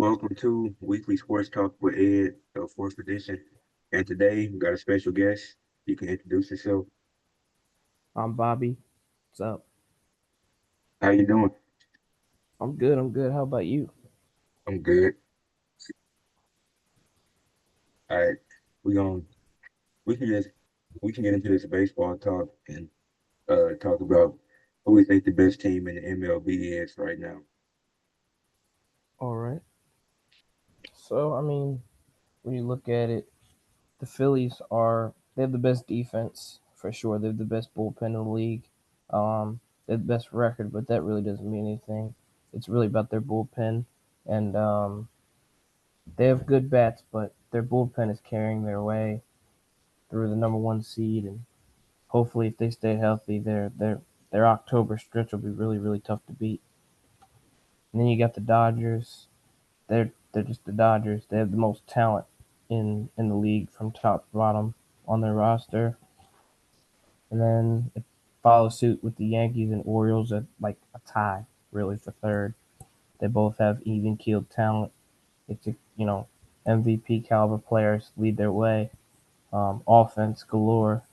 Welcome to Weekly Sports Talk with Ed, the fourth edition. And today we got a special guest. You can introduce yourself. I'm Bobby. What's up? How you doing? I'm good. I'm good. How about you? I'm good. All right, we going we can just we can get into this baseball talk and talk about who we think the best team in the MLB is right now. All right. When you look at it, the Phillies they have the best defense for sure. They have the best bullpen in the league. They have the best record, but that really doesn't mean anything. It's really about their bullpen, and they have good bats, but their bullpen is carrying their way through the number one seed, and hopefully, if they stay healthy, their October stretch will be really tough to beat. And then you got the Dodgers. They're just the Dodgers. They have the most talent in the league from top to bottom on their roster. And then it follows suit with the Yankees and Orioles at like a tie, really for third. They both have even keeled talent. It's MVP caliber players lead their way. Offense galore.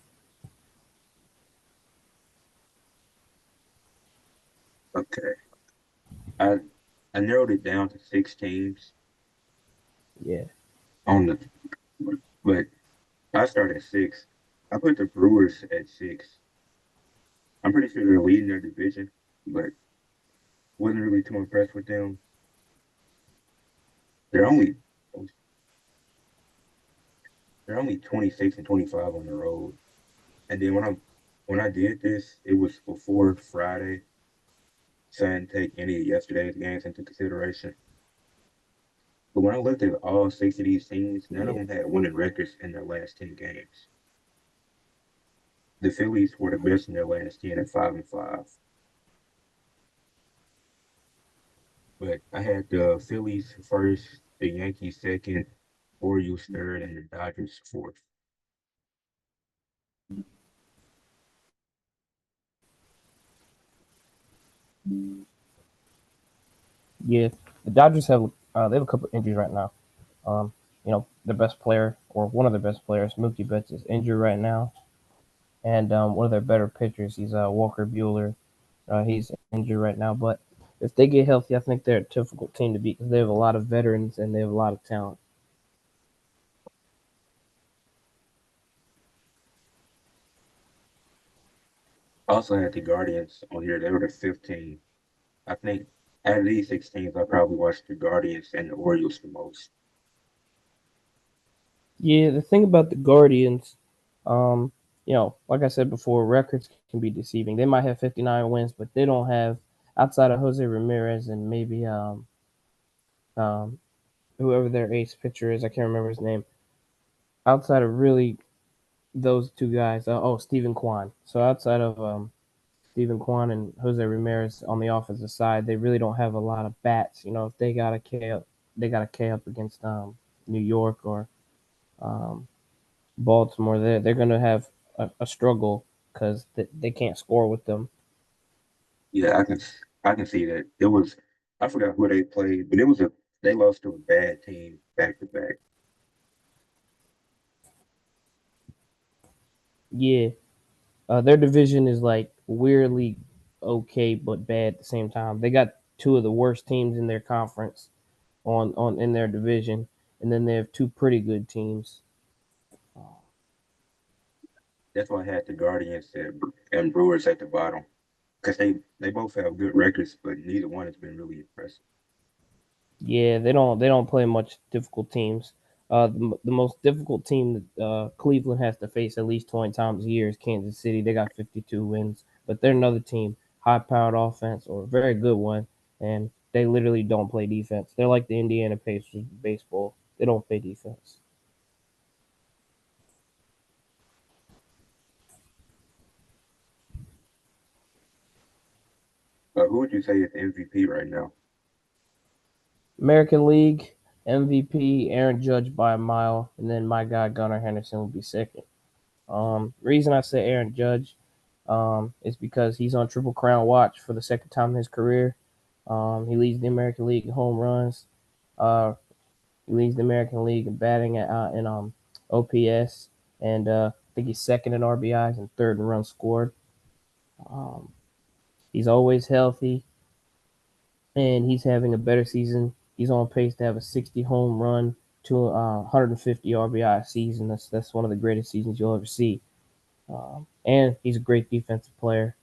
Okay, I I narrowed it down to six teams Yeah, on the, but I started at six. I put the Brewers at six. I'm pretty sure they're leading their division, but wasn't really too impressed with them. They're only they're only 26 and 25 on the road. And then when I did this, it was before Friday, so I didn't take any of yesterday's games into consideration. But when I looked at all six of these teams, none of yeah, them had winning records in their last 10 games. The Phillies were the best in their last 10 at 5-5. But I had the Phillies first, the Yankees second, Orioles third, and the Dodgers fourth. yeah. The Dodgers have a couple injuries right now. Their best player or one of their best players, Mookie Betts, is injured right now, and one of their better pitchers, he's Walker Bueller. He's injured right now, but if they get healthy, I think they're a difficult team to beat because they have a lot of veterans and they have a lot of talent. I also had the Guardians on here. They were the 15. I think out of these six teams, I probably watched the Guardians and the Orioles the most. Yeah, the thing about the Guardians, like I said before, records can be deceiving. They might have 59 wins, but they don't have outside of Jose Ramirez and maybe um, whoever their ace pitcher is. I can't remember his name. Outside of really those two guys. Stephen Kwan. So outside of Stephen Kwan and Jose Ramirez on the offensive side, they really don't have a lot of bats. If they got a K up, they got a K up against New York or um, Baltimore. They're gonna have a struggle because they can't score with them. Yeah, I can see that. It was I forgot who they played, but it was a they lost to a bad team back to back. Yeah, their division is like weirdly okay but bad at the same time. They got two of the worst teams in their conference on in their division, and then they have two pretty good teams. That's why I had the Guardians and Brewers at the bottom because they both have good records, but neither one has been really impressive. Yeah, they don't play much difficult teams. The most difficult team that Cleveland has to face at least 20 times a year is Kansas City. They got 52 wins, but they're another team, high-powered offense or a very good one, and they literally don't play defense. They're like the Indiana Pacers of baseball. They don't play defense. Who would you say is MVP right now? American League MVP Aaron Judge by a mile, and then my guy Gunnar Henderson will be second. Reason I say Aaron Judge is because he's on Triple Crown watch for the second time in his career. He leads the American League in home runs. He leads the American League in batting in OPS, and I think he's second in RBIs and third in runs scored. Um, he's always healthy, and he's having a better season. He's on pace to have a 60 home run to 150 RBI season. That's one of the greatest seasons you'll ever see. And he's a great defensive player.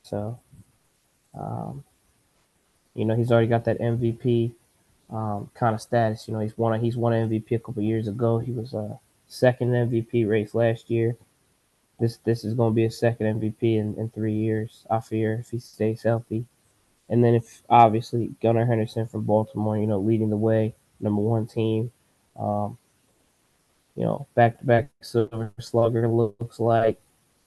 So he's already got that MVP kind of status. He's won MVP a couple years ago. He was second MVP race last year. This is going to be a second MVP in 3 years. I fear if he stays healthy. And then if obviously Gunnar Henderson from Baltimore, leading the way, number one team. Um, back to back Silver Slugger looks like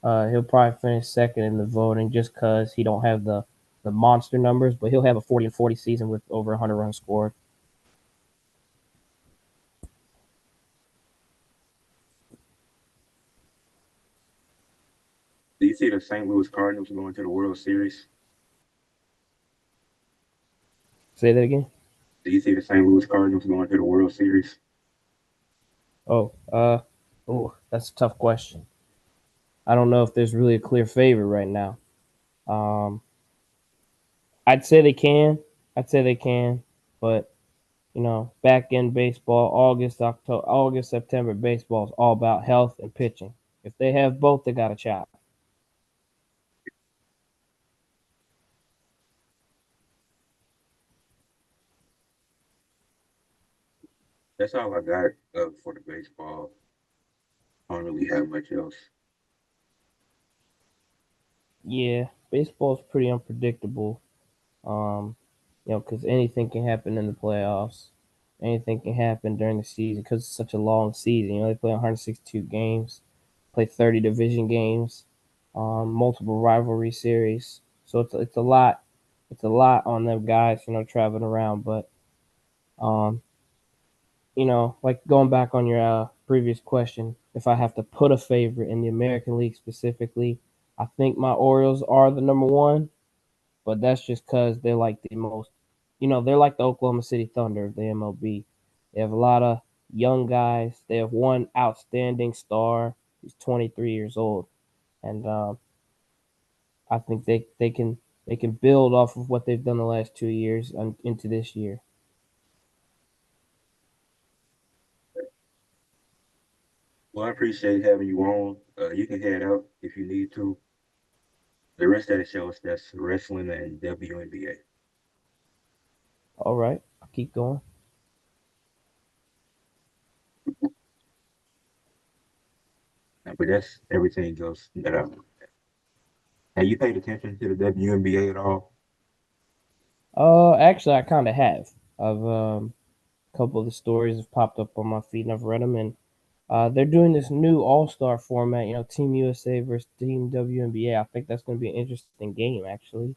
he'll probably finish second in the voting just because he don't have the monster numbers, but he'll have a 40-40 season with over 100 runs scored. Do you see the St. Louis Cardinals going to the World Series? Say that again. Do you see the St. Louis Cardinals going to the World Series? Oh, that's a tough question. I don't know if there's really a clear favorite right now. Um, I'd say they can. I'd say they can, but back in baseball, August, September baseball is all about health and pitching. If they have both, they got a shot. That's all I got for the baseball. I don't really have much else. Yeah, baseball is pretty unpredictable. Because anything can happen in the playoffs. Anything can happen during the season because it's such a long season. They play 162 games, play 30 division games, multiple rivalry series. So it's a lot. It's a lot on them guys, traveling around. But um, like going back on your previous question, if I have to put a favorite in the American League specifically, I think my Orioles are the number one, but that's just because they're like the most, they're like the Oklahoma City Thunder of the MLB. They have a lot of young guys. They have one outstanding star. He's 23 years old, and I think they can build off of what they've done the last 2 years into this year. Well, I appreciate having you on. You can head out if you need to. The rest of the show is that's wrestling and WNBA. All right, I'll keep going. But that's everything else that I. Have you paid attention to the WNBA at all? Actually, I kind of have. I've a couple of the stories have popped up on my feed, and I've read them. And they're doing this new All Star format. Team USA versus Team WNBA. I think that's going to be an interesting game, actually,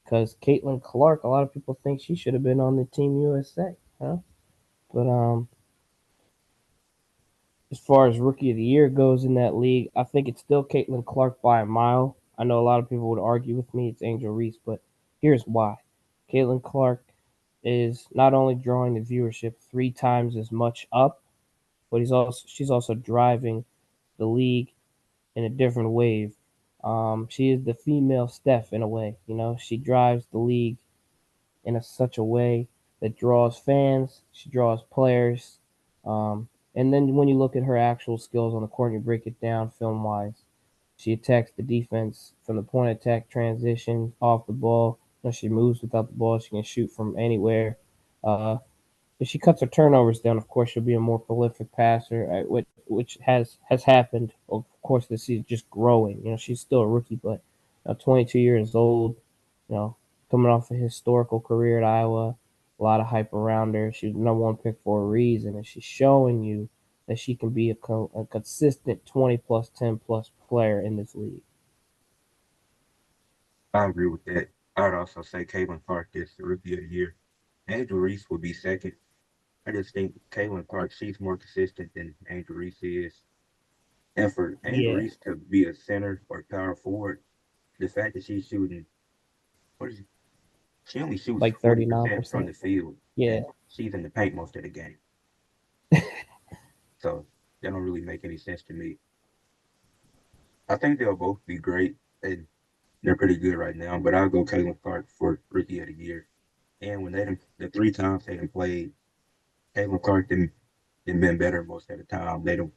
because Caitlin Clark. A lot of people think she should have been on the Team USA. Huh? But as far as Rookie of the Year goes in that league, I think it's still Caitlin Clark by a mile. I know a lot of people would argue with me. It's Angel Reese, but here's why. Caitlin Clark is not only drawing the viewership 3 times as much up, but she's also driving the league in a different wave. She is the female Steph in a way. She drives the league in such a way that draws fans. She draws players. And then when you look at her actual skills on the court, and you break it down film wise. She attacks the defense from the point attack transition off the ball. She moves without the ball. She can shoot from anywhere. Uh, if she cuts her turnovers down, of course she'll be a more prolific passer, which has happened. Of course, this season just growing. She's still a rookie, but 22 years old. You know, coming off a historical career at Iowa, a lot of hype around her. She's the number one pick for a reason, and she's showing you that she can be a consistent 20 plus, 10 plus player in this league. I agree with that. I'd also say Caitlin Clark is the Rookie of the Year. Angel Reese would be second. I just think Caitlin Clark, she's more consistent than Angel Reese is. And for Angel Yeah, Reese to be a center or power forward, the fact that what is it? She only shoots like 39%. 40% from the field. Yeah, And she's in the paint most of the game. So that don't really make any sense to me. I think they'll both be great, and they're pretty good right now. But I'll go Caitlin Clark for Rookie of the Year. And when the 3 times they done played, Caitlin Clark done been better most of the time. They don't.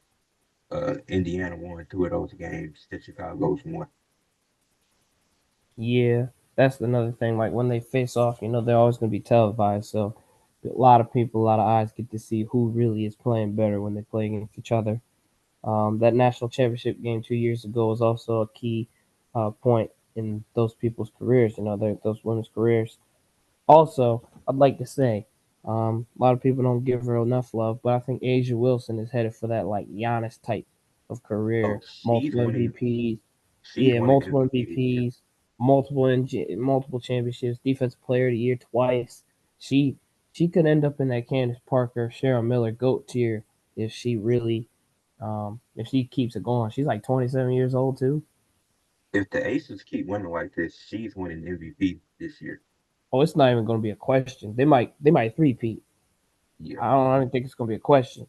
Indiana won 2 of those games. The Chicago's won. Yeah, that's another thing. Like when they face off, they're always going to be televised. So a lot of people, a lot of eyes get to see who really is playing better when they play against each other. That national championship game 2 years ago was also a key point in those people's careers. Those women's careers. Also, I'd like to say, a lot of people don't give her enough love, but I think Asia Wilson is headed for that like Giannis type of Oh, career. Multiple MVPs, She's yeah, winning multiple MVP this year. MVPs, multiple championships, Defensive Player of the Year twice. She she could end up in that Candace Parker, Cheryl Miller GOAT tier if she really, if she keeps it going. She's like 27 years old too. If the Aces keep winning like this, she's winning MVP this year. Oh, it's not even going to be a question. They might three-peat. Yeah, I don't think it's going to be a question.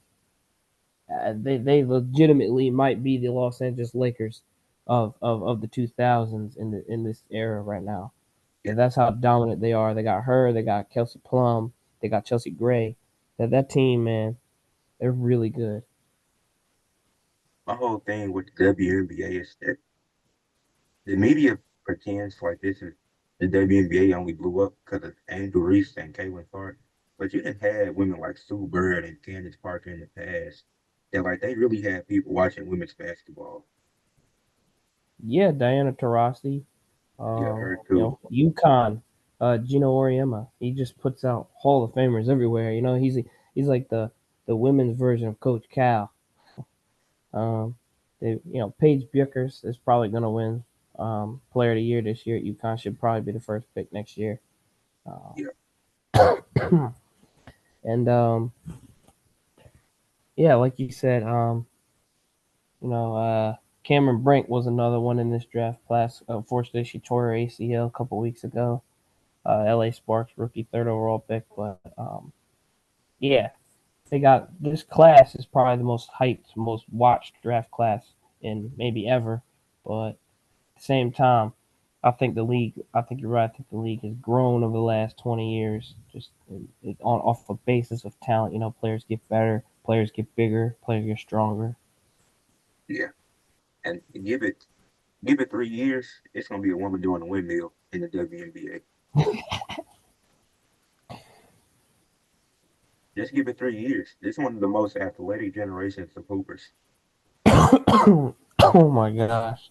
They legitimately might be the Los Angeles Lakers of the 2000s in this era right now. yeah. And that's how dominant they are. They got her, they got Kelsey Plum, they got Chelsea Gray. That team, man, they're really good. My whole thing with the WNBA is that the media pretends like this is the WNBA only blew up because of Angel Reese and Caitlin Clark. But you done had women like Sue Bird and Candace Parker in the past that like they really had people watching women's basketball. Yeah, Diana Taurasi, Yeah, her too. UConn, Gino Oriema. He just puts out Hall of Famers everywhere. He's like the women's version of Coach Cal. Um, Paige Bueckers is probably going to win Player of the Year this year at UConn. Should probably be the first pick next year. Yeah, And yeah, like you said, Cameron Brink was another one in this draft class. Unfortunately, she tore her ACL a couple weeks ago. LA Sparks rookie third overall pick, but yeah, they got this class is probably the most hyped, most watched draft class in maybe ever. But at the same time, I think you're right. I think the league has grown over the last 20 years, just on off a basis of talent. Players get better, players get bigger, players get stronger. yeah. And give it 3 years, it's gonna be a woman doing a windmill in the WNBA. Just give it 3 years. It's one of the most athletic generations of hoopers. Oh my gosh,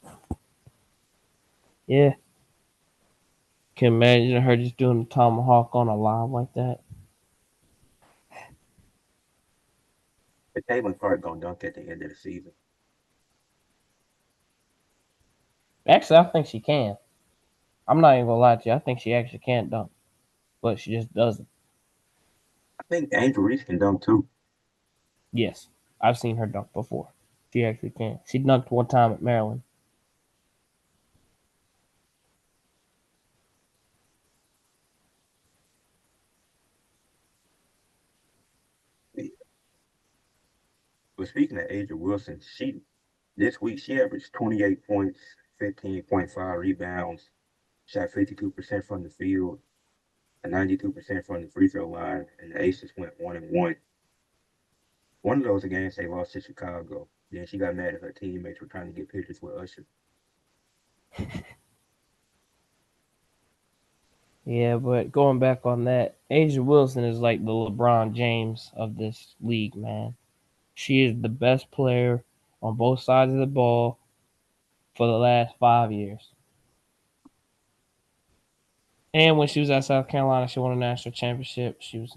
yeah. Can imagine her just doing the tomahawk on a live like that. But Caitlin Clark gonna dunk at the end of the season. Actually, I think she can. I'm not even gonna lie to you. I think she actually can dunk, but she just doesn't. I think Angel Reese can dunk too. Yes, I've seen her dunk before. She actually can. She dunked one time at Maryland. But speaking of Angel Wilson, she this week she averaged 28 points, 15.5 rebounds, shot 52% from the field, and 92% from the free throw line, and the Aces went 1-1. One of those games they lost to Chicago. Then she got mad at her teammates for trying to get pictures with Usher. Yeah, but going back on that, Asia Wilson is like the LeBron James of this league, man. She is the best player on both sides of the ball for the last 5 years. And when she was at South Carolina, she won a national championship. She was,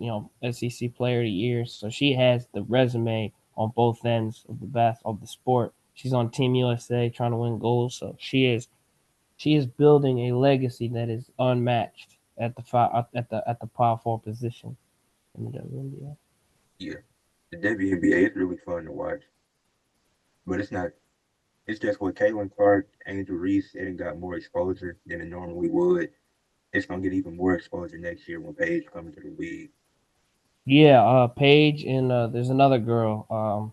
SEC Player of the Year. So she has the resume on both ends of the of the sport. She's on Team USA trying to win gold. So she is building a legacy that is unmatched at the power forward position in the WNBA. Yeah, the WNBA is really fun to watch, but it's not. It's just with Caitlin Clark, Angel Reese, it got more exposure than it normally would. It's gonna get even more exposure next year when Paige comes to the league. Yeah, Paige and there's another girl.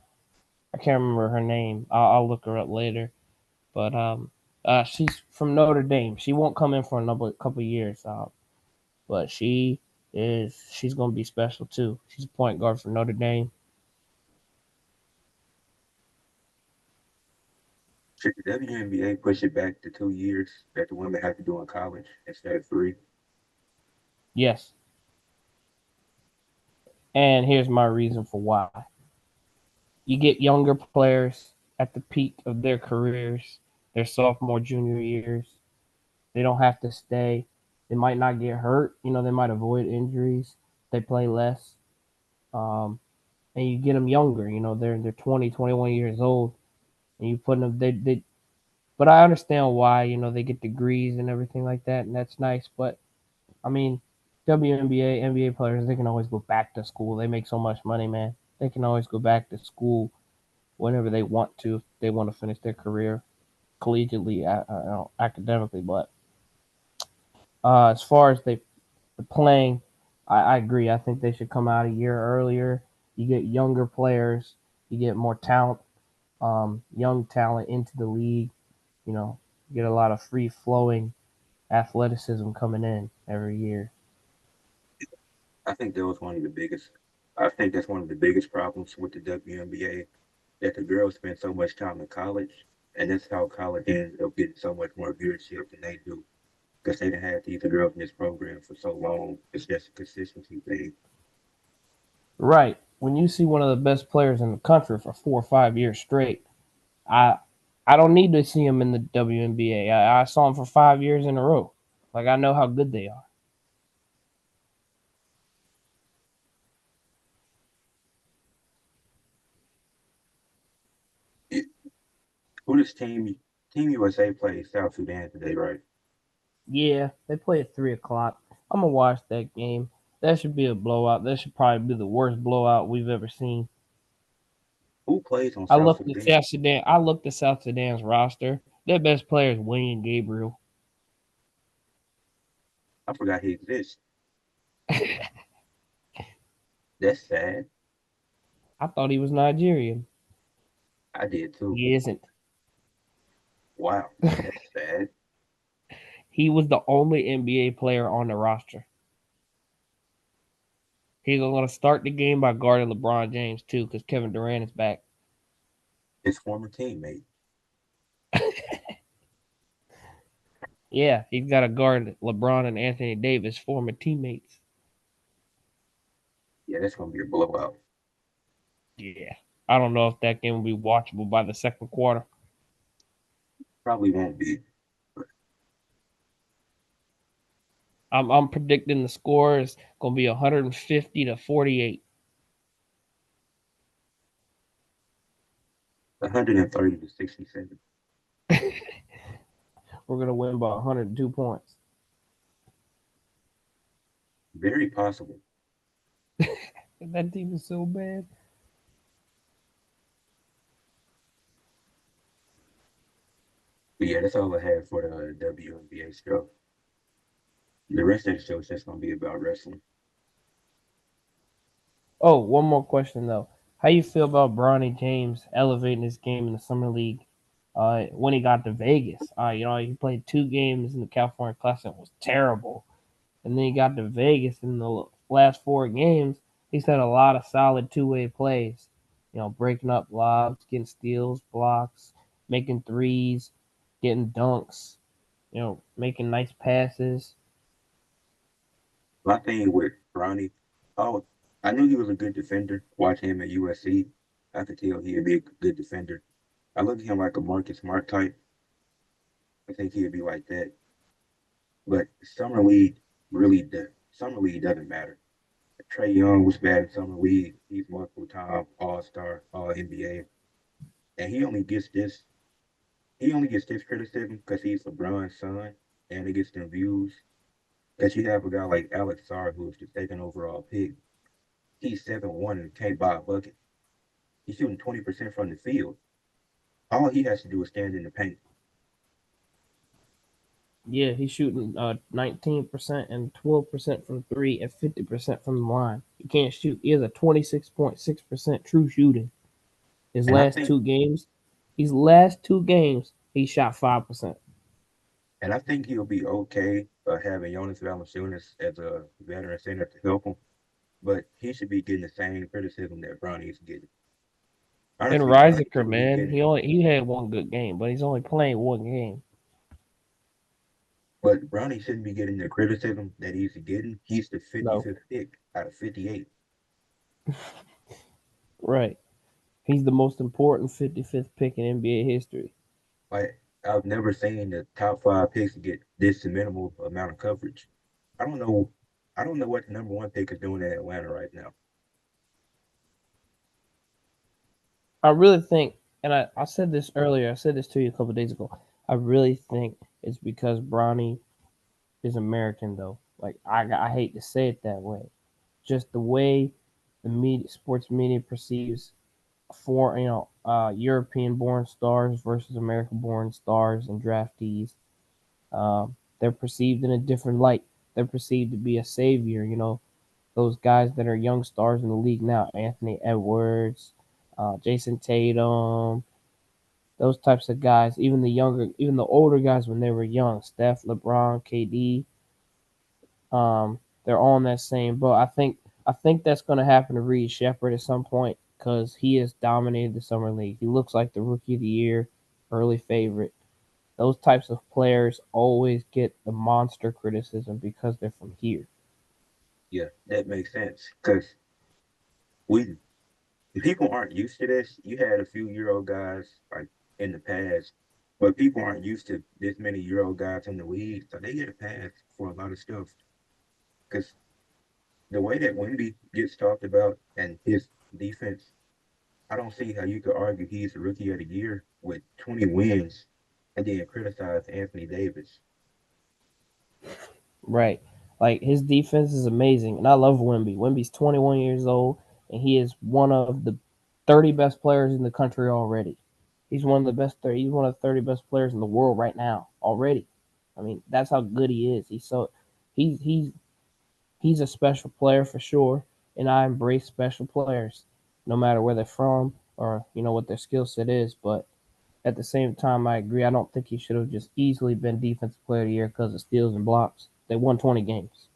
I can't remember her name. I'll look her up later. But she's from Notre Dame. She won't come in for another couple years. But she's gonna be special too. She's a point guard for Notre Dame. Should the WNBA push it back to 2 years that the women have to do in college instead of three? Yes, and here's my reason for why. You get younger players at the peak of their careers, their sophomore, junior years. They don't have to stay. They might not get hurt. They might avoid injuries. They play less. Um, and you get them younger. They're 20, 21 years old, and you put them. They. But I understand why. They get degrees and everything like that, and that's nice. But I mean, WNBA, NBA players, they can always go back to school. They make so much money, man. They can always go back to school whenever they want to. If they want to finish their career collegiately, academically. But as far as the playing, I agree. I think they should come out a year earlier. You get younger players, you get more talent, young talent into the league. You get a lot of free flowing athleticism coming in every year. I think that was one of the biggest. I think that's one of the biggest problems with the WNBA that the girls spend so much time in college, and that's how college ends up getting so much more viewership than they do because they done had these girls in this program for so long. It's just a consistency thing. Right. When you see one of the best players in the country for 4 or 5 years straight, I I don't need to see him in the WNBA. I saw him for 5 years in a row. Like I know how good they are. It, who does Team USA play South Sudan today, right? Yeah, they play at 3 o'clock. I'm gonna watch that game. That should be a blowout. That should probably be the worst blowout we've ever seen. Who plays on I South looked at Sudan? South Sudan. I looked at South Sudan's roster. Their best player is Wayne Gabriel. I forgot he exists. That's sad. I thought he was Nigerian. I did too. He isn't. Wow, that's sad. He was the only NBA player on the roster. He's going to start the game by guarding LeBron James too, because Kevin Durant is back. His former teammate. Yeah, he's got to guard LeBron and Anthony Davis, former teammates. Yeah, that's gonna be a blowout. Yeah, I don't know if that game will be watchable by the second quarter. Probably won't be. I'm predicting the score is going to be 150-48. 130 to 67. We're going to win by 102 points. Very possible. That team is so bad. But yeah, that's all I have for the WNBA show. The rest of the show is just gonna be about wrestling. Oh, one more question though. How you feel about Bronny James elevating his game in the summer league? When he got to Vegas, he played 2 games in the California Classic, was terrible, and then he got to Vegas in the last 4 games. He's had a lot of solid two-way plays. Breaking up lobs, getting steals, blocks, making threes, getting dunks. Making nice passes. My thing with Ronnie, oh, I knew he was a good defender. Watching him at USC, I could tell he'd be a good defender. I look at him like a Marcus Smart type. I think he'd be like that. But summer league doesn't matter. Trey Young was bad in summer league. He's multiple time All Star, All NBA, and he only gets this criticism because he's LeBron's son, and he gets them views. Because you have a guy like Alex Sarr, who's the second overall pick. He's 7'1" and can't buy a bucket. He's shooting 20% from the field. All he has to do is stand in the paint. Yeah, he's shooting 19% and 12% from three and 50% from the line. He can't shoot. He has a 26.6% true shooting. His And I last think two games, he shot 5%. and I think he'll be okay having Jonas Valanciunas as a veteran center to help him, but he should be getting the same criticism that Bronny's getting. And Honestly, Bronny Riziker, shouldn't be man, getting, he had one good game, but he's only playing one game. but Bronny shouldn't be getting the criticism that he's getting. He's the No, 55th pick out of 58. right. He's the most important 55th pick in NBA history. Like I've never seen the top five picks get this minimal amount of coverage. I don't know. I don't know what the number one pick is doing in Atlanta right now. I really think, and I said this earlier, I said this to you a couple of days ago. I really think it's because Bronny is American, though. Like, I hate to say it that way. Just the way the media, sports media perceives European born stars versus American born stars and draftees. They're perceived in a different light. They're perceived to be a savior. Those guys that are young stars in the league now, Anthony Edwards, Jason Tatum, those types of guys. Even the older guys when they were young, Steph, LeBron, KD, they're all in that same boat. I think that's going to happen to Reed Shepard at some point because he has dominated the summer league. He looks like the rookie of the year, early favorite. Those types of players always get the monster criticism because they're from here. Yeah, that makes sense because we people aren't used to this. You had a few Euro guys like in the past, but people aren't used to this many Euro guys in the league, so they get a pass for a lot of stuff. Because the way that Wemby gets talked about and his defense, I don't see how you could argue he's the rookie of the year with 20 wins and then criticize Anthony Davis. Right. Like his defense is amazing, and I love Wemby. Wemby's 21 years old, and he is one of the 30 best players in the country already. He's one of the best 30. He's one of the 30 best players in the world right now already. I mean, that's how good he is. He's he's he's a special player for sure, and I embrace special players, no matter where they're from or what their skill set is. But at the same time, I agree. I don't think he should have just easily been defensive player of the year because of steals and blocks. They won 20 games.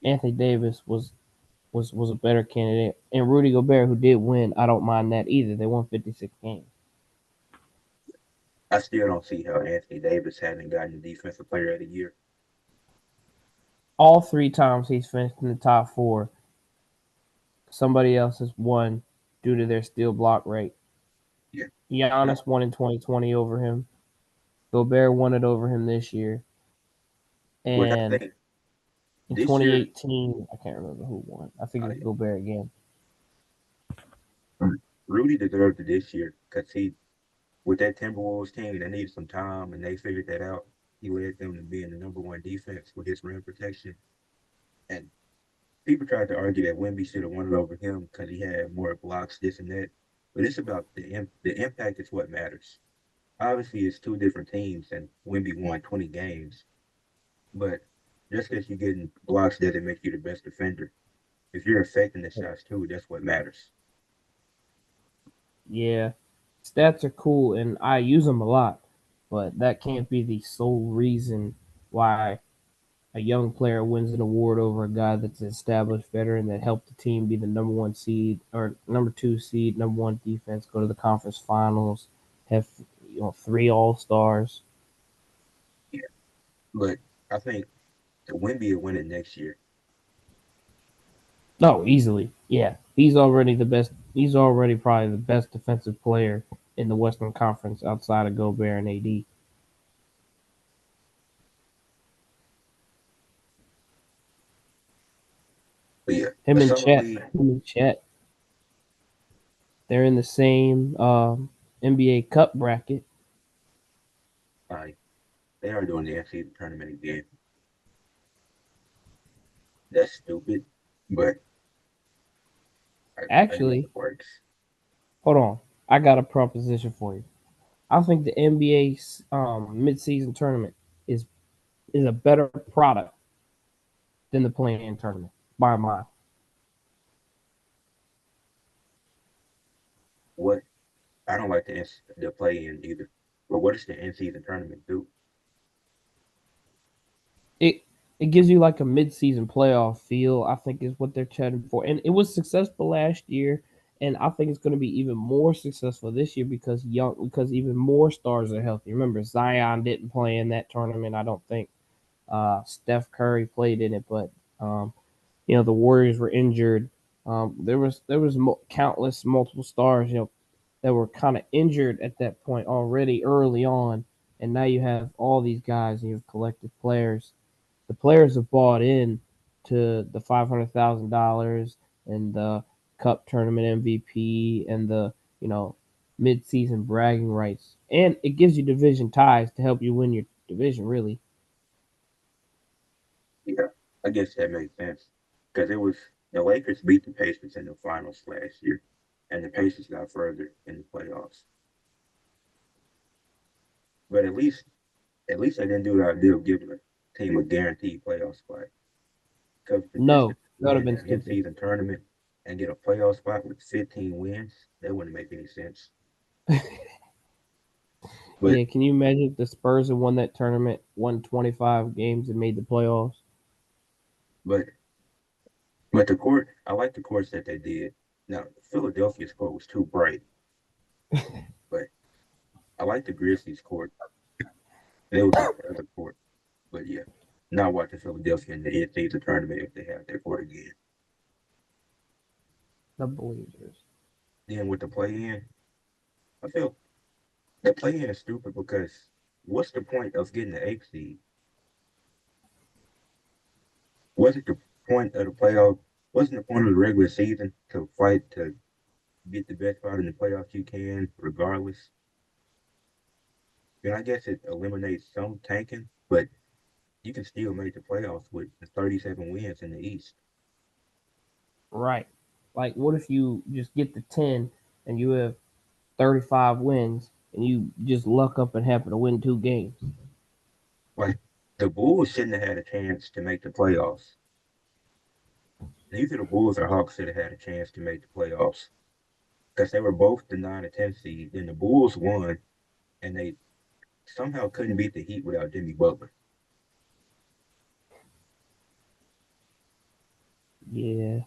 Anthony Davis was a better candidate, and Rudy Gobert, who did win, I don't mind that either. They won 56 games. I still don't see how Anthony Davis hasn't gotten the defensive player of the year. All three times he's finished in the top four, somebody else has won due to their steal block rate. Yeah. And Giannis won in 2020 over him. Gobert won it over him this year, which I and think in this year, 2018, I can't remember who won. I think it was yeah, Gobert again. Rudy deserved it this year because he, with that Timberwolves team, they needed some time and they figured that out. He led them to being the number one defense with his rim protection. And people tried to argue that Wemby should have won it over him because he had more blocks, this and that. But it's about the impact is what matters. Obviously, it's two different teams, and Wemby won 20 games. But just because you're getting blocks doesn't make you the best defender. If you're affecting the shots too, that's what matters. Yeah, stats are cool, and I use them a lot, but that can't be the sole reason why a young player wins an award over a guy that's an established veteran that helped the team be the number one seed or number two seed, number one defense, go to the conference finals, have three All Stars. Yeah. But I think the Wemby will win it next year. No, easily. Yeah, he's already the best. He's already probably the best defensive player in the Western Conference outside of Gobert and AD. But yeah, Him the and summer Chet. league, Him and Chet. They're in the same NBA Cup bracket. like they are doing the NCAA tournament again. That's stupid, but I guess it Actually, works. hold on. I got a proposition for you. I think the NBA's midseason tournament is is a better product than the play-in tournament by a mile. What I don't like the play in either. But what does the in season tournament do? It it gives you like a mid-season playoff feel. I think is what they're chatting for, and it was successful last year, and I think it's going to be even more successful this year because even more stars are healthy. Remember, Zion didn't play in that tournament. I don't think Steph Curry played in it, but um, the Warriors were injured. There was countless multiple stars that were kind of injured at that point already early on, and now you have all these guys and you have collective players. The players have bought in to the $500,000 and the Cup tournament MVP and the mid-season bragging rights, and it gives you division ties to help you win your division. Really, Yeah, I guess that makes sense. Because it was the Lakers beat the Pacers in the finals last year, and the Pacers got further in the playoffs. But at least I didn't do the idea of giving a team a guaranteed playoff spot. Because just to no, that would have win been an stupid. in-season tournament and get a playoff spot with 15 wins, that wouldn't make any sense. But Yeah, can you imagine if the Spurs had won that tournament, won 25 games, and made the playoffs? but but the court, I like the courts that they did. Now, Philadelphia's court was too bright, but I like the Grizzlies court. They would pick the other court. But yeah, not watching Philadelphia in the in-season tournament if they have their court again. The Blazers. Then with the play-in, I feel the play-in is stupid because what's the point of getting the eighth seed? Wasn't the point of the playoff? Wasn't the point of the regular season to fight to get the best spot in the playoffs you can, regardless? And I guess it eliminates some tanking, but you can still make the playoffs with 37 wins in the East. Right. Like, what if you just get to 10 and you have 35 wins and you just luck up and happen to win 2 games? Like the Bulls shouldn't have had a chance to make the playoffs. Neither the Bulls or Hawks should have had a chance to make the playoffs because they were both the 9 and 10 seed. Then the Bulls won, and they somehow couldn't beat the Heat without Jimmy Butler. Yeah.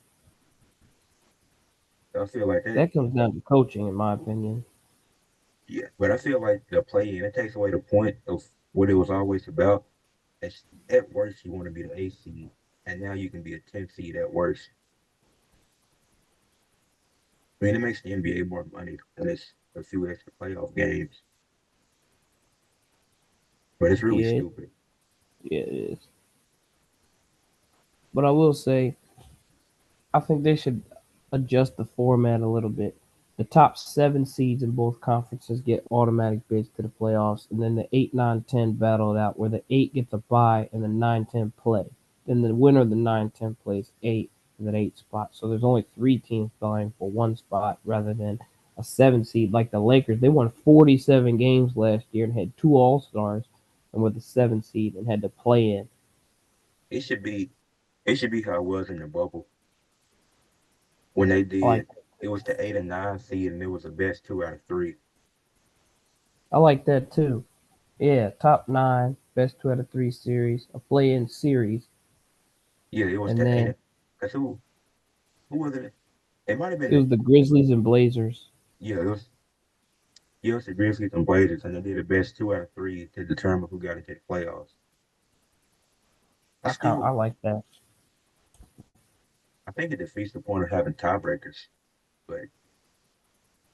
So I feel like that, That comes down to coaching, in my opinion. yeah. But I feel like the play in it takes away the point of what it was always about. At worst, you want to be the 8 seed, and now you can be a 10 seed at worst. I mean, it makes the NBA more money, and it's a few extra playoff games, but it's really Yeah, stupid. yeah, it is. But I will say, I think they should adjust the format a little bit. The top 7 seeds in both conferences get automatic bids to the playoffs, and then the 8, 9, 10 battle it out, where the 8 gets a bye and the 9, 10 play. Then the winner of the 9, 10 plays 8 in that 8 spot. So there's only 3 teams vying for one spot rather than a 7 seed like the Lakers. They won 47 games last year and had 2 All-Stars and were the 7 seed and had to play in. It should be, it should be how it was in the bubble when they I like did. It was the 8 and 9 seed, and it was the best 2 out of 3. I like that too. Yeah, top 9, best 2 out of 3 series, a play-in series, Yeah, it was and the eight. then Cause who was it? It might have been it was the Grizzlies and Blazers. yeah, it was the Grizzlies and Blazers, and they did the best 2 out of 3 to determine who got into the playoffs. I I still, like that. I think it defeats the point of having tiebreakers, but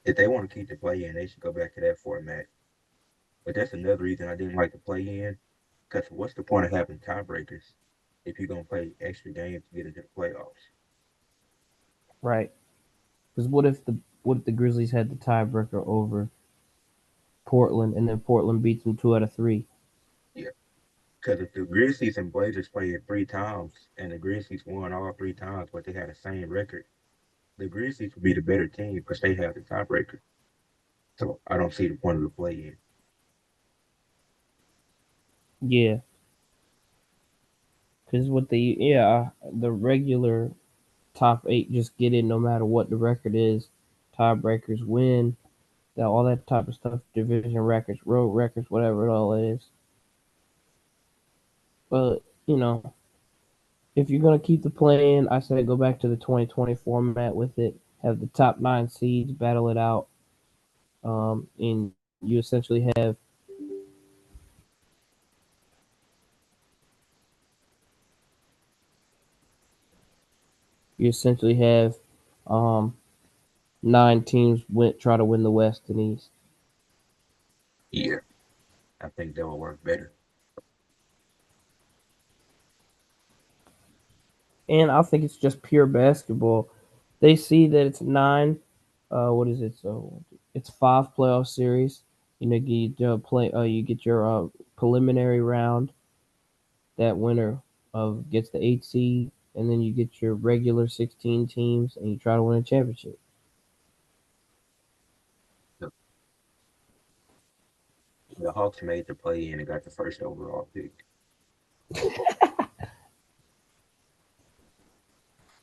if they want to keep the play in, they should go back to that format. But that's another reason I didn't like the play in, because what's the point of having tiebreakers if you're gonna play extra games to get into the playoffs? Right. Because what if the Grizzlies had the tiebreaker over Portland, and then Portland beats them 2 out of 3? Yeah, because if the Grizzlies and Blazers played 3 times and the Grizzlies won all 3 times, but they had the same record, the Grizzlies would be the better team because they have the tiebreaker. So I don't see the point of the play in. Yeah. Because what the regular top eight just get in no matter what the record is. Tiebreakers win. All that type of stuff. Division records, road records, whatever it all is. But if you're gonna keep the plan, I say go back to the 2020 format with it. Have the top nine seeds battle it out, and you essentially have um, nine teams try to win the West and East. Yeah, I think that will work better. And I think it's just pure basketball. They see that it's nine. What is it? So it's five playoff series. You get your preliminary round. That winner of gets the eight seed, and then you get your regular 16 teams, and you try to win a championship. The, the Hawks made the play in and got the first overall pick.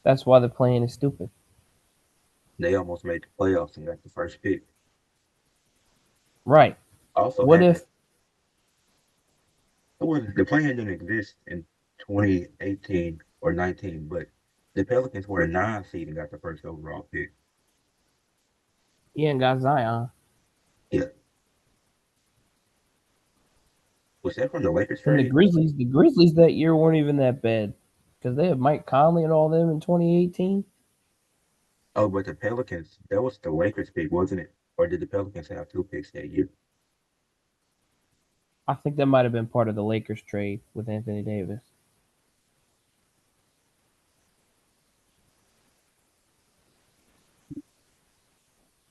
That's why the plan is stupid. They almost made the playoffs and got the first pick. Right. Also What happened. if The plan didn't exist in 2018 or 19, but the Pelicans were a 9 seed and got the first overall pick. Ian got Zion Yeah. Was that from the Lakers and the trade? Grizzlies? The Grizzlies that year weren't even that bad because they had Mike Conley and all them in 2018. Oh, but the Pelicans, that was the Lakers pick, wasn't it? Or did the Pelicans have 2 picks that year? I think that might have been part of the Lakers trade with Anthony Davis.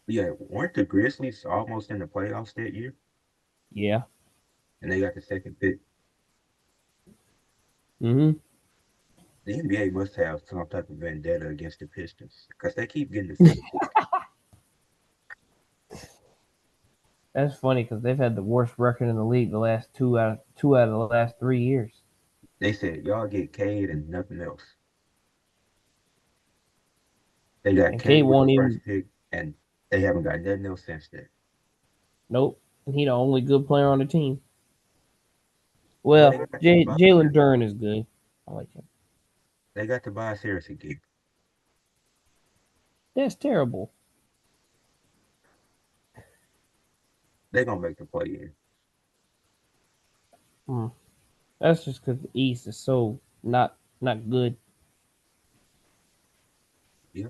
Yeah, weren't the Grizzlies almost in the playoffs that year? Yeah. And they got the second pick. Mm-hmm. The NBA must have some type of vendetta against the Pistons because they keep getting the second pick. That's funny because they've had the worst record in the league the last two out of the last 3 years. They said, y'all get Cade and nothing else. They got And K Cade with the won't first even. pick, and they haven't got nothing else since then. Nope. And he the only good player on the team. Well, they Well, got Tobias Jalen Harris. Duren is good. I like him. They got Tobias Harris again. That's terrible. They're gonna make the play in. Mm. That's just because the East is so not good. Yeah.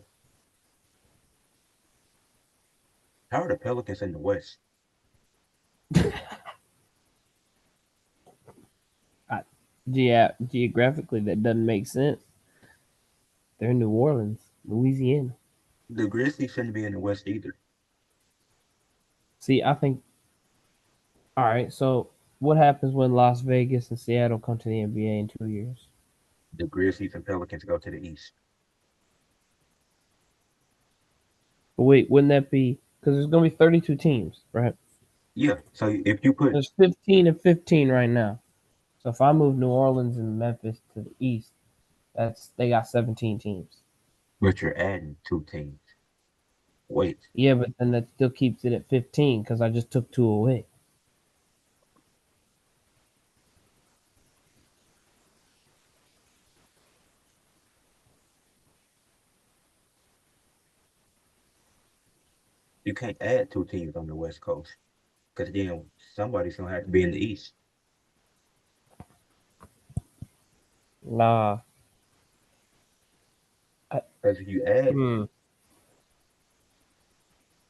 How are the Pelicans in the West? I, geographically, that doesn't make sense. They're in New Orleans, Louisiana. The Grizzlies shouldn't be in the West either. See, I think. All right, so what happens when Las Vegas and Seattle come to the NBA in 2 years? The Grizzlies and Pelicans go to the East. But wait, wouldn't that be because there's going to be 32 teams, right? Yeah. So if you put, There's 15 and 15 right now. So if I move New Orleans and Memphis to the East, they got 17 teams. but you're adding 2 teams. Wait, Yeah, but then that still keeps it at 15 because I just took two away. you can't add 2 teams on the West Coast because then somebody's gonna have to be in the East. Nah. I, Because if you add, hmm.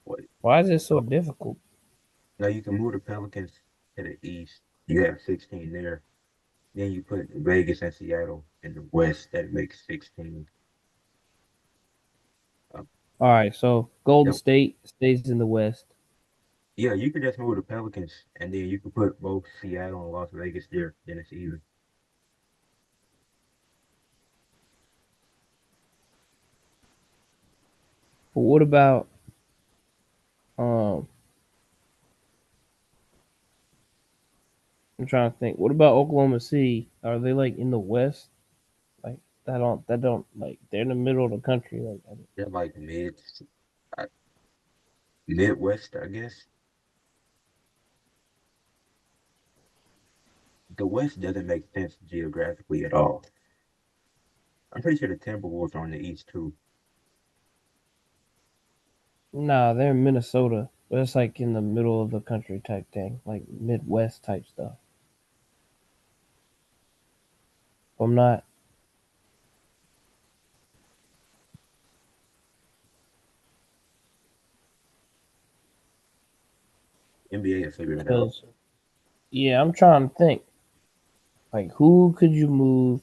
wait, Why is it so difficult? now you can move the Pelicans to the East. You have 16 there. Then you put Vegas and Seattle in the West. That makes 16. Um, All right, so Golden that, State stays in the West. yeah, you could just move the Pelicans, and then you could put both Seattle and Las Vegas there. Then it's even. But what about um? I'm trying to think. What about Oklahoma City? Are they like in the West? That don't like they're in the middle of the country. Like They're like uh, Midwest, I guess. The West doesn't make sense geographically at all. I'm pretty sure the Timberwolves are on the East too. nah, they're in Minnesota, but it's like in the middle of the country type thing, like Midwest type stuff. I'm not NBA will figure it out. because yeah, I'm trying to think like who could you move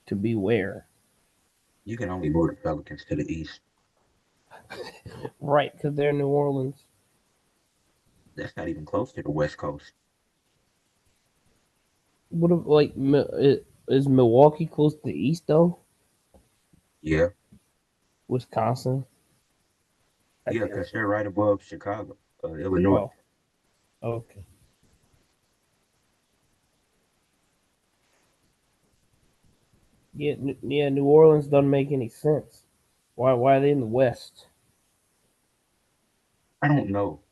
to be where? You can only move the Pelicans to the East. Right, because they're in New Orleans. That's not even close to the West Coast. What if, like is Milwaukee close to the East though? Yeah, Wisconsin, I yeah, guess. because they're right above Chicago, Illinois. Oh, okay. Yeah, yeah. New Orleans doesn't make any sense. Why are they in the West? I don't know.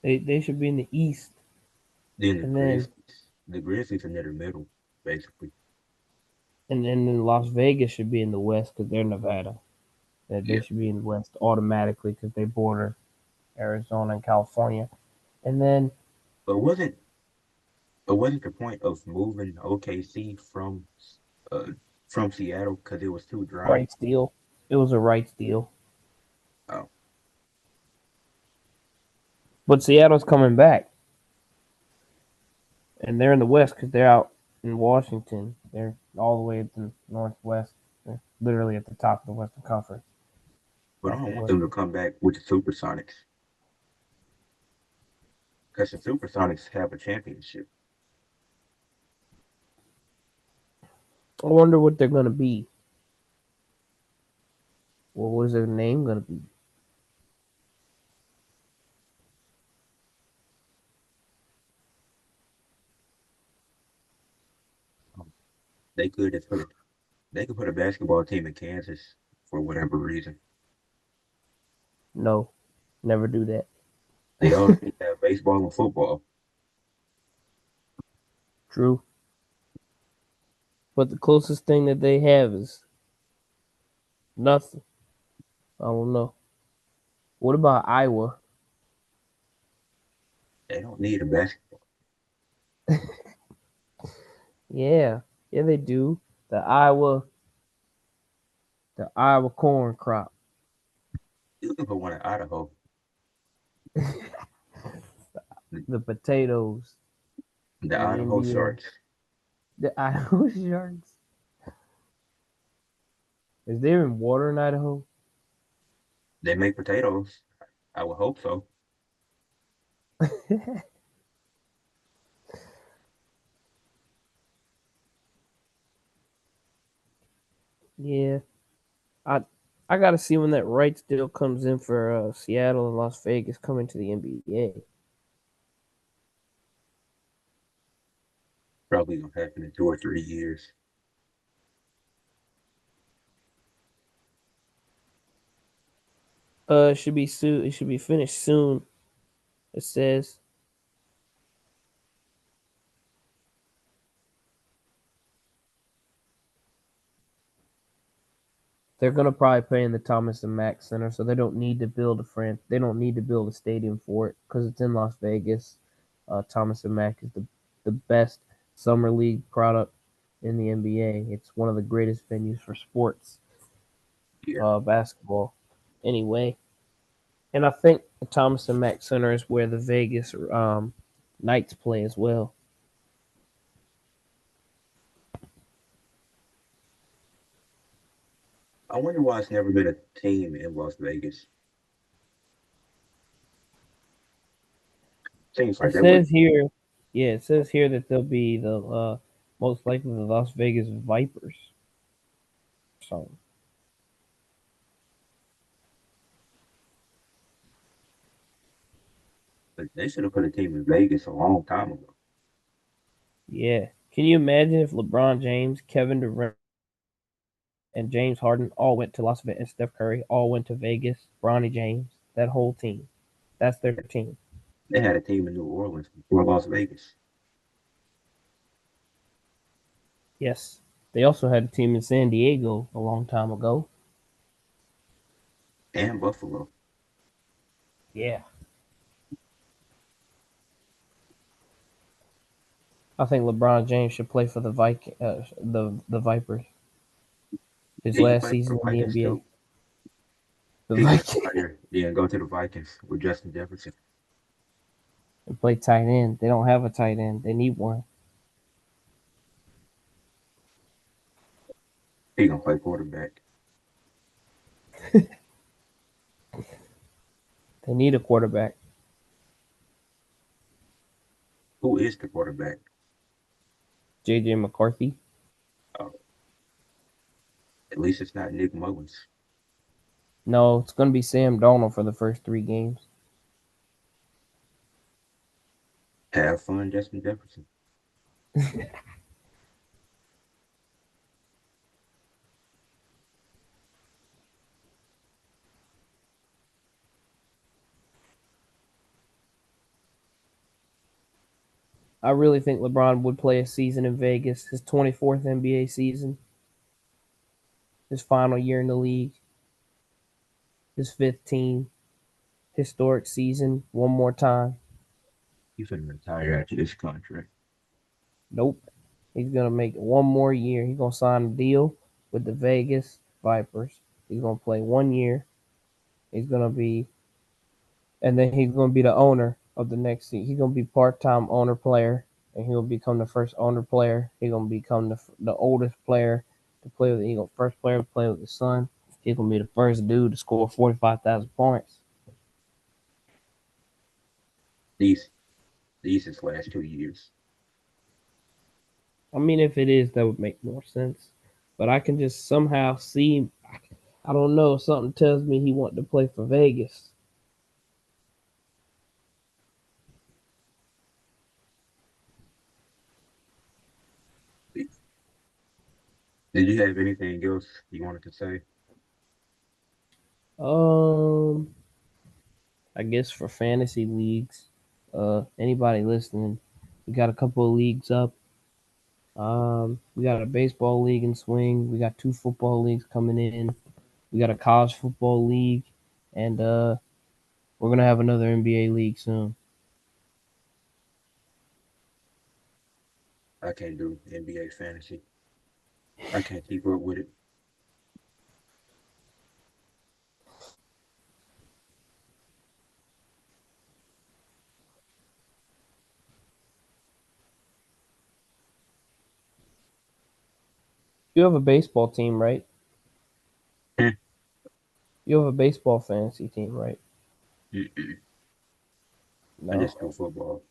They should be in the East, Then and then The Grizzlies are near the middle, basically. then Las Vegas should be in the West because they're Nevada. They Yeah, should be in the West automatically because they border Arizona and California. And then but wasn't the point of moving OKC uh from Seattle because it was too dry? rights deal. It was a rights deal, Oh, but Seattle's coming back, and they're in the West because they're out in Washington. They're all the way at the Northwest. They're literally at the top of the Western Conference. but I Off the don't want West. them to come back with the Supersonics because the Supersonics have a championship. I wonder what they're gonna be. Well, what is their name gonna be? Um, They could have they could put a basketball team in Kansas for whatever reason. No, never do that. They already have baseball and football. True. But the closest thing that they have is nothing. I don't know. What about Iowa? They don't need a basketball. Yeah, yeah, they do. The Iowa, the Iowa corn crop, You can put one in Idaho. the potatoes The in the Idaho NBA, Sharks. the Iowa Sharks. Is there even water in Idaho? They make potatoes. I would hope so. Yeah, I I gotta see when that rights deal comes in for Seattle and Las Vegas coming to the NBA. Probably gonna happen in 2 or 3 years. It should be soon. It should be finished soon. It says they're gonna probably play in the Thomas and Mack Center, so they don't need to build They don't need to build a stadium for it because it's in Las Vegas. Thomas and Mack is the best summer league product in the NBA. It's one of the greatest venues for sports, Yeah. basketball, anyway. And I think the Thomas and Mack Center is where the Vegas Knights play as well. I wonder why it's never been a team in Las Vegas. Seems It like that would, says here, yeah, it says here that they'll be the most likely the Las Vegas Vipers. So but they should have put a team in Vegas a long time ago. yeah, Can you imagine if LeBron James, Kevin Durant, and James Harden all went to Las Vegas, and Steph Curry all went to Vegas? Bronny James, that whole team. That's their team. They had a team in New Orleans before Las Vegas Yes. They also had a team in San Diego a long time ago. and Buffalo. Yeah. I think LeBron James should play for the Vipers. His He can last play for season the in the Vikings NBA. too. The He can Vikings retire, then go to the Vikings with Justin Jefferson. and play tight end. They don't have a tight end. They need one. He gonna play quarterback. They need a quarterback. Who is the quarterback? JJ McCarthy. Uh, at least it's not Nick Mullins. No, it's going to be Sam Darnold for the first 3 games. Have fun, Justin Jefferson. I really think LeBron would play a season in Vegas, his 24th NBA season, his final year in the league, his fifth team, historic season, one more time. He's gonna retire after this contract. Nope. He's going to make one more year. He's going to sign a deal with the Vegas Vipers. He's going to play 1 year. He's going to be, and then he's going to be the owner of the next season. He's going to be part-time owner player, and he'll become the first owner player. He's going to become the oldest player to play with the Eagles, first player to play with his son. He's going to be the first dude to score 45,000 points. These these his last 2 years. I mean, if it is, that would make more sense. But I can just somehow see, I don't know, something tells me he wanted to play for Vegas. Did you have anything else you wanted to say? Um, I guess for fantasy leagues, anybody listening, we got a couple of leagues up. We got a baseball league in swing. We got 2 football leagues coming in. We got a college football league, and we're gonna have another NBA league soon. I can't do NBA fantasy. I can't keep up with it. You have a baseball team, right? Hmm. You have a baseball fantasy team, right? Mm-mm. I No. just do football.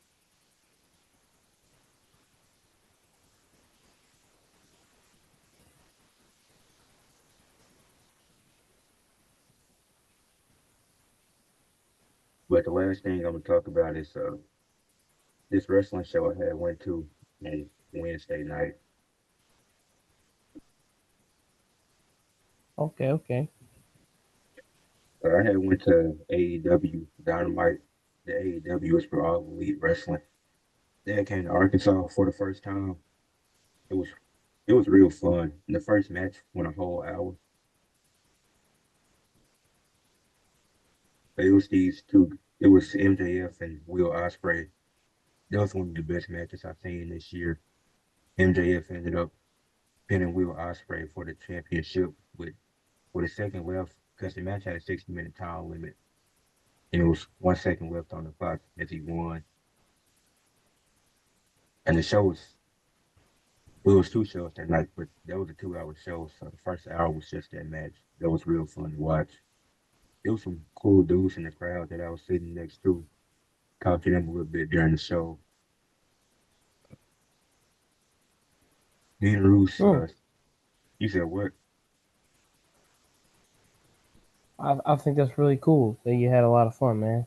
But the last thing I'm gonna talk about is this wrestling show I had went to on Wednesday night. Okay, okay. I had went to AEW Dynamite. The AEW is for all elite wrestling. Then came to Arkansas for the first time. It was it was real fun. And the first match went a whole hour. But it was these two. It was MJF and Will Ospreay. That was one of the best matches I've seen this year. MJF ended up pinning Will Ospreay for the championship with a second left because the match had a 60-minute time limit. And it was 1 second left on the clock as he won. And the show was it was 2 shows that night, but that was a 2 hour show. So the first hour was just that match. That was real fun to watch. There was some cool dudes in the crowd that I was sitting next to. Talked to them a little bit during the show. Dean Roos, Hmm. you said what? I think that's really cool that you had a lot of fun, man.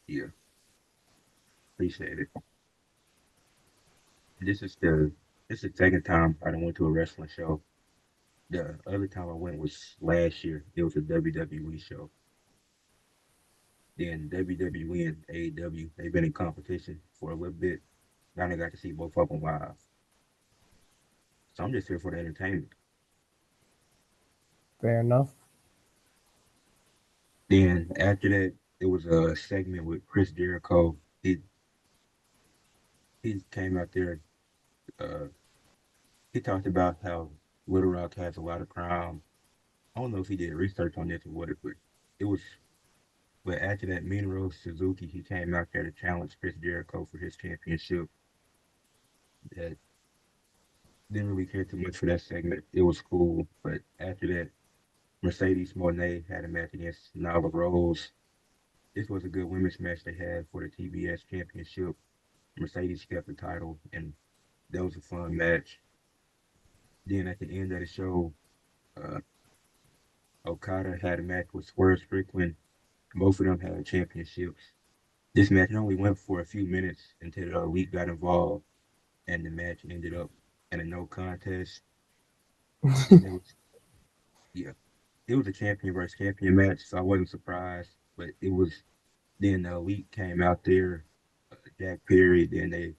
Yeah, appreciate it. This is the It's the second time I done went to a wrestling show. The other time I went was last year. It was a WWE show. Then WWE and AEW, they've been in competition for a little bit. Now I got to see both of them live. So I'm just here for the entertainment. Fair enough. Then after that, it was a segment with Chris Jericho. He came out there. Uh, he talked about how Little Rock has a lot of crime. I don't know if he did research on this or what, but it was. But after that, Minoru Suzuki, he came out there to challenge Chris Jericho for his championship. That didn't really care too much for that segment. It was cool, but after that, Mercedes Monet had a match against Nyla Rose. This was a good women's match they had for the TBS championship. Mercedes kept the title, and that was a fun match. Then at the end of the show, uh, Okada had a match with Swerve Strickland. Both of them had championships. This match only went for a few minutes until the Elite got involved, and the match ended up in a no contest. And it was, yeah, it was a champion versus champion match, so I wasn't surprised. But it was then the Elite came out there, Jack Perry, then they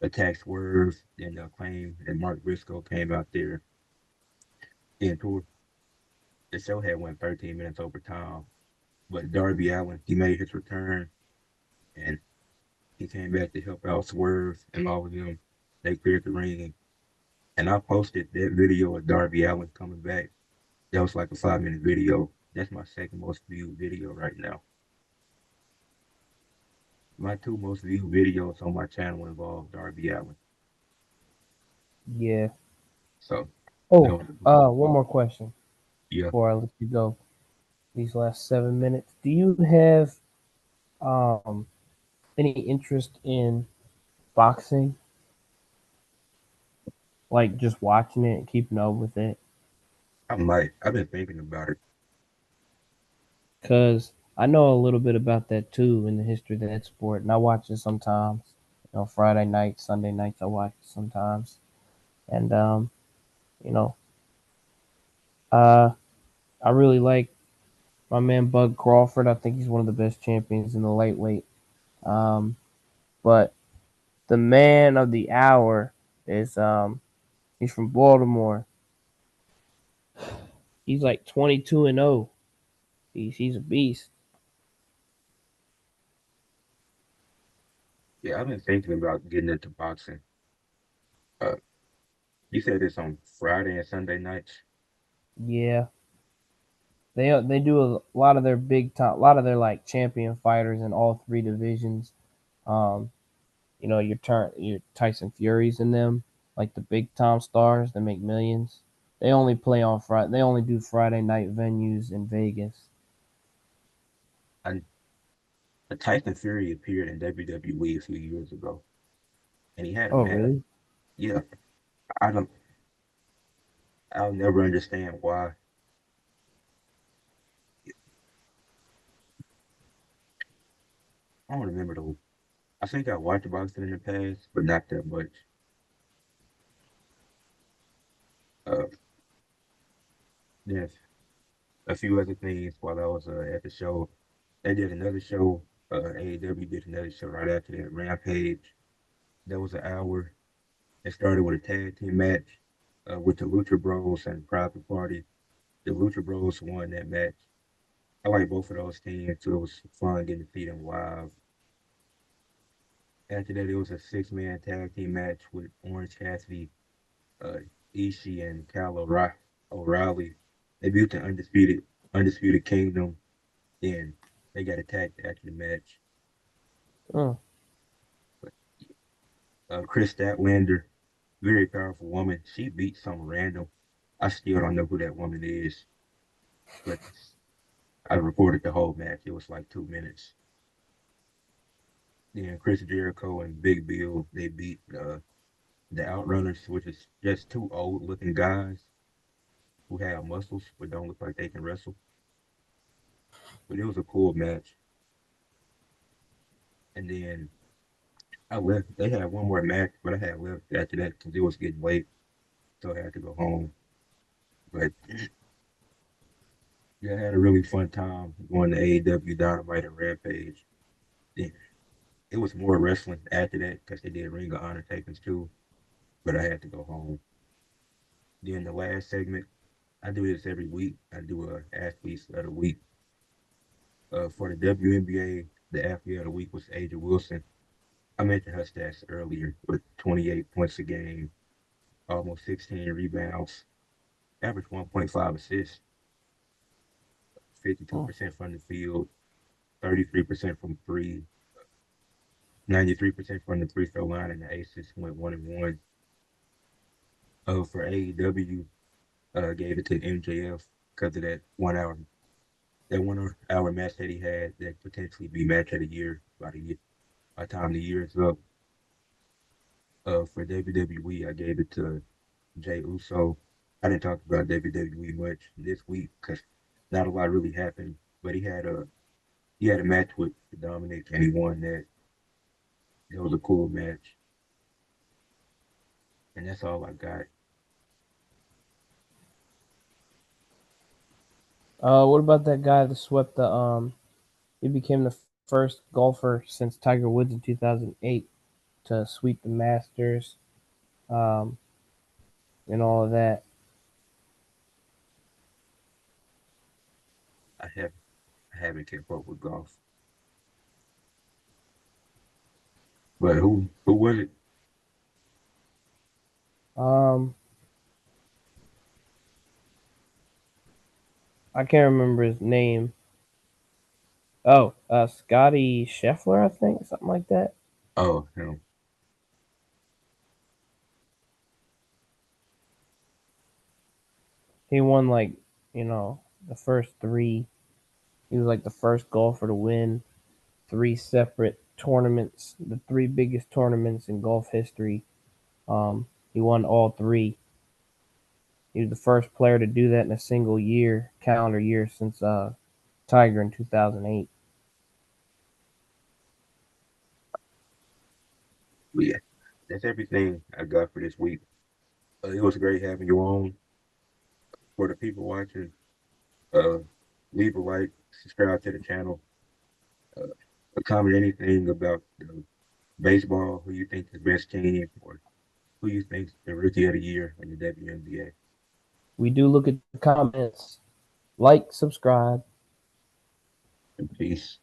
attacked Swerve, then the Acclaim and Mark Briscoe came out there. And the show had went 13 minutes over time. But Darby Allin, he made his return and he came back to help out Swerve and all of them. They cleared the ring. And I posted that video of Darby Allin coming back. That was like a 5 minute video. That's my second most viewed video right now. My two most viewed videos on my channel involve Darby Allin. Yeah. So that Oh, was one more question yeah. before I let you go. These last 7 minutes, do you have um any interest in boxing? Like just watching it and keeping up with it? I might. I've been thinking about it. Cause I know a little bit about that too in the history of that sport, and I watch it sometimes. Friday nights, Sunday nights, I watch it sometimes, and you know, uh, I really like my man Bud Crawford. I think he's one of the best champions in the lightweight. Um, but the man of the hour is he's from Baltimore. He's like 22-0. He's a beast. Yeah, I've been thinking about getting into boxing. Uh, you said it's on Friday and Sunday nights. Yeah, they do a lot of their big time, a lot of their like champion fighters in all three divisions. Um, your Tyson Furies in them, like the big time stars that make millions. They only play on Friday. They only do Friday night venues in Vegas. I, Tyson Fury appeared in WWE a few years ago, and he had a Oh, match. really? Yeah, I don't. I'll never understand why. I don't remember the. I think I watched boxing in the past, but not that much. Uh, there's a few other things while I was at the show. They did another show. AEW did another show right after that. Rampage. That was an hour. It started with a tag team match with the Lucha Bros and Private Party. The Lucha Bros won that match. I like both of those teams, so it was fun getting to see them live. After that, it was a six-man tag team match with Orange Cassidy, uh, Ishii, and O'Reilly. They beat the Undisputed Kingdom, and they got attacked after the match. Mm. But Chris Statlander, very powerful woman. She beat some random. I still don't know who that woman is, but I recorded the whole match. It was like 2 minutes. Then Chris Jericho and Big Bill, they beat the Outrunners, which is just two old looking guys who have muscles but don't look like they can wrestle. But it was a cool match. And then I left. They had one more match, but I had left after that because it was getting late, so I had to go home. But yeah, I had a really fun time going to AEW Dynamite and Rampage. Yeah, it was more wrestling after that because they did Ring of Honor tapings too, but I had to go home. Then the last segment, I do this every week. I do a athletes of the week. For the WNBA, the athlete of the week was Aja Wilson. I mentioned her stats earlier with 28 points a game, almost 16 rebounds, average 1.5 assists, Hmm. 52% from the field, 33% from three, 93% from the free throw line, and the aces went 1-1. For AEW, gave it to MJF because of that 1 hour match that he had that potentially be match of the year by the time the year is up. For WWE, I gave it to Jay Uso. I didn't talk about WWE much this week because not a lot really happened. But he had a match with Dominic and he won that. It was a cool match, and that's all I got. What about that guy that swept the He became the first golfer since Tiger Woods in 2008 to sweep the Masters, um, and all of that. I have I haven't kept up with golf, but who was it? Um, I can't remember his name. Oh, Scotty Scheffler, I think, something like that. Oh, him. He won the first three. He was like the first golfer to win three separate tournaments, the three biggest tournaments in golf history. He won all three. He was the first player to do that in a single year, calendar year, since Tiger in 2008. But yeah, that's everything I got for this week. It was great having you on. For the people watching, uh, leave a like, subscribe to the channel, uh, comment anything about baseball, who you think is the best team, or who you think is the rookie of the year in the WNBA. We do look at the comments. Like, subscribe. And peace.